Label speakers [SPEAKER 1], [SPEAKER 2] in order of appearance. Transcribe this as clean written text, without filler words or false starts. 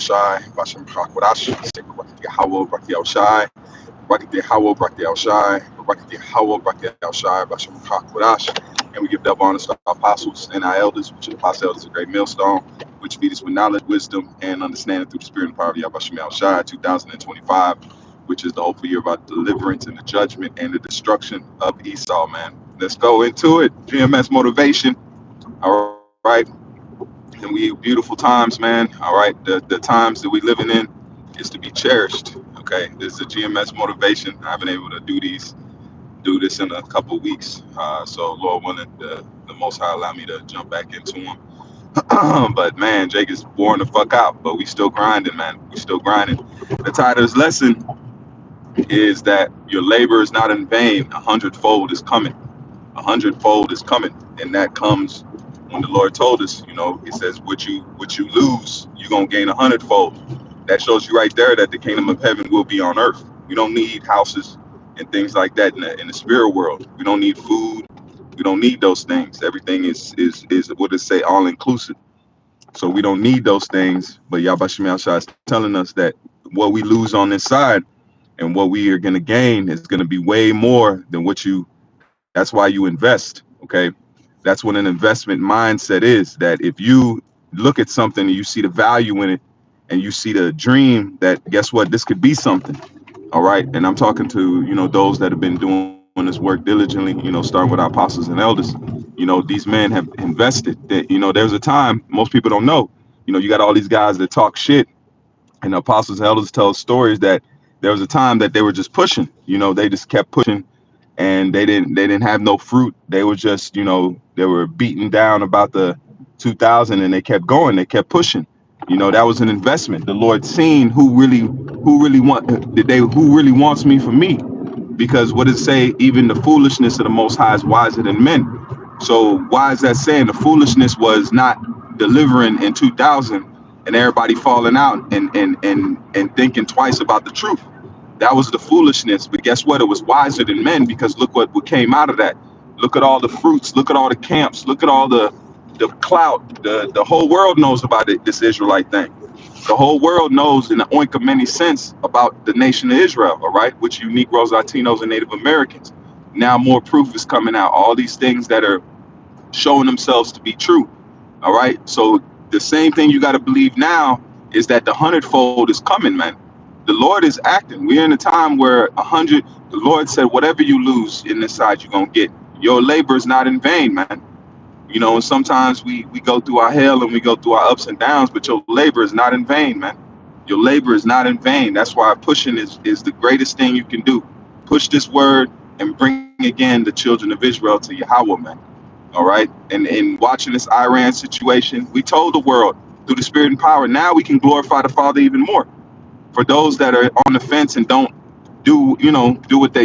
[SPEAKER 1] Shai, Basham Hakwadash, Rakati Hawo, Rakati Al Shai, Rakati Hawo, Rakati Al Shai, Rakati Hawo, Rakati Al Shai, Basham Hakwadash. And we give double honors to our apostles and our elders, which are the apostle elders, a great millstone, which feed us with knowledge, wisdom, and understanding through the spirit and power of Yahweh Al Shai, 2025, which is the hopeful year about deliverance and the judgment and the destruction of Esau, man. Let's go into it. GMS motivation. All right. And we beautiful times, man. All right. The times that we living in is to be cherished. Okay. This is a GMS motivation. I haven't been able to do this in a couple of weeks. So Lord willing, the Most High allow me to jump back into them. But man, Jake is boring the fuck out. But we still grinding, man. We still grinding. The title of this lesson is that your labor is not in vain. 100-fold is coming. 100-fold is coming, and that comes when the Lord told us. He says, "What you lose, you're gonna gain 100-fold." That shows you right there that the kingdom of heaven will be on earth. We don't need houses and things like that in the spirit world. We don't need food. We don't need those things. Everything is what it say, all inclusive. So we don't need those things. But Yahweh Shai is telling us that what we lose on this side and what we are going to gain is going to be way more than what you. That's why you invest. Okay, that's what an investment mindset is. That if you look at something and you see the value in it, and you see the dream, that guess what, this could be something. All right, and I'm talking to those that have been doing this work diligently. Starting with our apostles and elders. These men have invested. That there's a time most people don't know. You got all these guys that talk shit, and the apostles and elders tell stories that there was a time that they were just pushing. They just kept pushing, and they didn't have no fruit. They were just they were beaten down about the 2000, and they kept going. They kept pushing. That was an investment. The Lord seen who really wants me for me, because what does it say? Even the foolishness of the Most High is wiser than men. So why is that saying? The foolishness was not delivering in 2000 and everybody falling out and thinking twice about the truth. That was the foolishness. But guess what? It was wiser than men, because look what came out of that. Look at all the fruits. Look at all the camps. Look at all the clout. The whole world knows about it, this Israelite thing. The whole world knows in the oink of many sense about the nation of Israel, all right, which you Negroes, Latinos, and Native Americans. Now more proof is coming out. All these things that are showing themselves to be true, all right? So the same thing you got to believe now is that the 100-fold is coming, man. The Lord is acting. We're in a time where the Lord said, whatever you lose in this side, you're going to get. Your labor is not in vain, man. And sometimes we go through our hell and we go through our ups and downs, but your labor is not in vain, man. Your labor is not in vain. That's why pushing is the greatest thing you can do. Push this word and bring again the children of Israel to Yahweh, man. All right. And in watching this Iran situation, we told the world through the spirit and power, now we can glorify the Father even more. For those that are on the fence and don't do what they